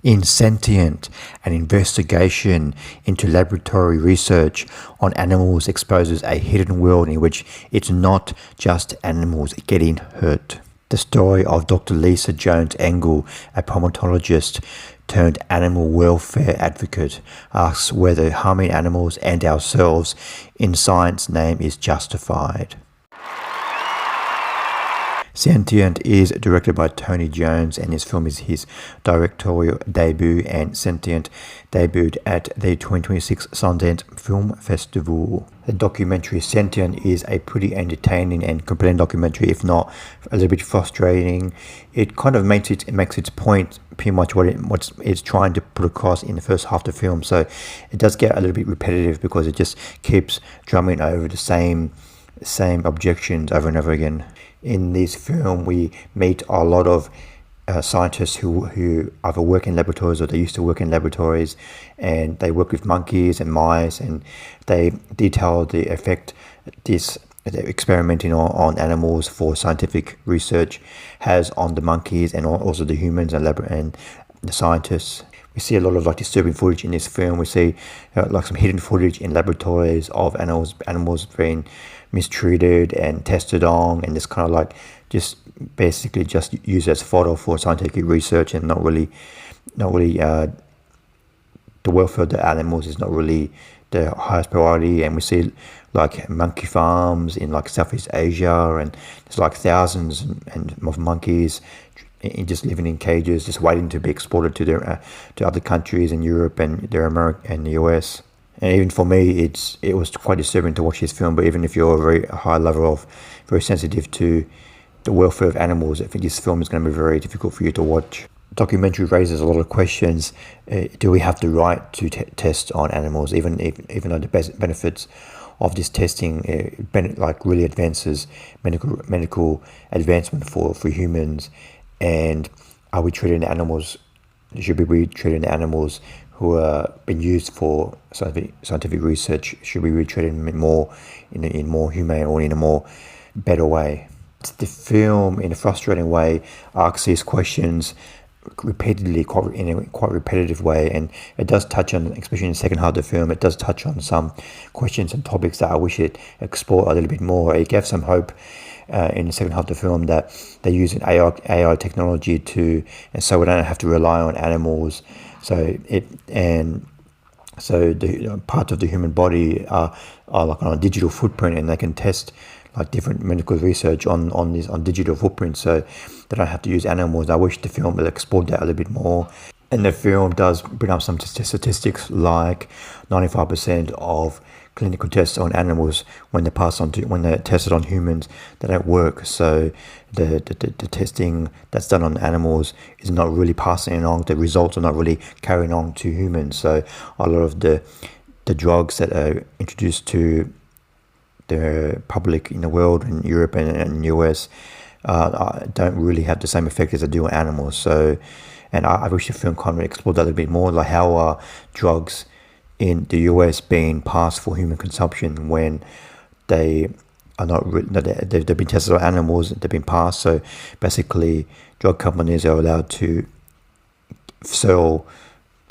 In Sentient, an investigation into laboratory research on animals exposes a hidden world in which it's not just animals getting hurt. The story of Dr. Lisa Jones Engel, a primatologist turned animal welfare advocate, asks whether harming animals and ourselves in science name is justified. Sentient is directed by Tony Jones, and this film is his directorial debut, and Sentient debuted at the 2026 Sundance Film Festival. The documentary Sentient is a pretty entertaining and compelling documentary, if not a little bit frustrating. It kind of makes its point pretty much what it's trying to put across in the first half of the film, so it does get a little bit repetitive because it just keeps drumming over the same objections over and over again. In this film, we meet a lot of scientists who either work in laboratories or they used to work in laboratories, and they work with monkeys and mice, and they detail the effect this experimenting on animals for scientific research has on the monkeys and also the humans and the scientists. We see a lot of disturbing footage in this film. We see some hidden footage in laboratories of animals being mistreated and tested on, and just kind of just basically just used as fodder for scientific research, and not really the welfare of the animals is not really the highest priority. And we see monkey farms in Southeast Asia, and there's thousands of monkeys just living in cages, just waiting to be exported to other countries in Europe and America and the US. And even for me, it was quite disturbing to watch this film. But even if you're a very high level of very sensitive to the welfare of animals, I think this film is going to be very difficult for you to watch. The documentary raises a lot of questions. Do we have the right to test on animals, even though the benefits of this testing really advances medical advancement for humans? And are we treating animals? Should we be treating animals who are being used for scientific research? Should we be treating them more in more humane or in a more better way? The film, in a frustrating way, asks these questions repeatedly, in a quite repetitive way, and it does touch on, especially in the second half of the film, it does touch on some questions and topics that I wish it explored a little bit more. It gave some hope in the second half of the film that they're using AI technology and so we don't have to rely on animals. So the parts of the human body are on a digital footprint, and they can test different medical research on digital footprints, so they don't have to use animals. I wish the film had explored that a little bit more. And the film does bring up some statistics, like 95% of clinical tests on animals, when they're tested on humans, they don't work. So the testing that's done on animals is not really passing along. The results are not really carrying on to humans. So a lot of the drugs that are introduced to the public in the world, in Europe and US, don't really have the same effect as they do on animals. So, and I wish the film kind of explored that a little bit more, like how are drugs in the US being passed for human consumption when they are not they've been tested on animals, they've been passed. So basically, drug companies are allowed to sell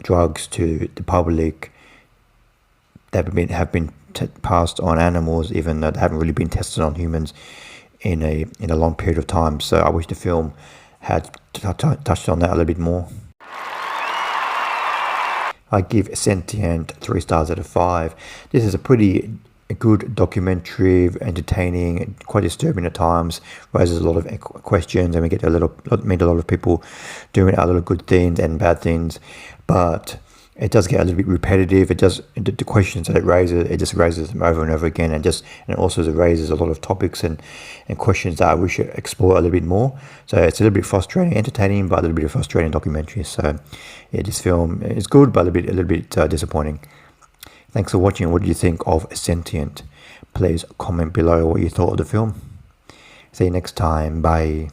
drugs to the public that have been passed on animals, even though they haven't really been tested on humans in a long period of time. So I wish the film had touched on that a little bit more. I give Sentient 3 stars out of 5. This is a pretty good documentary, entertaining, quite disturbing at times, raises a lot of questions, and we get meet a lot of people doing a lot of good things and bad things, but it does get a little bit repetitive. The questions that it just raises them over and over again, and also it raises a lot of topics and questions that I wish it explored a little bit more. So it's a little bit frustrating, entertaining, but a little bit of frustrating documentary. So yeah, this film is good, but a little bit disappointing. Thanks for watching. What do you think of Sentient? Please comment below what you thought of the film. See you next time. Bye.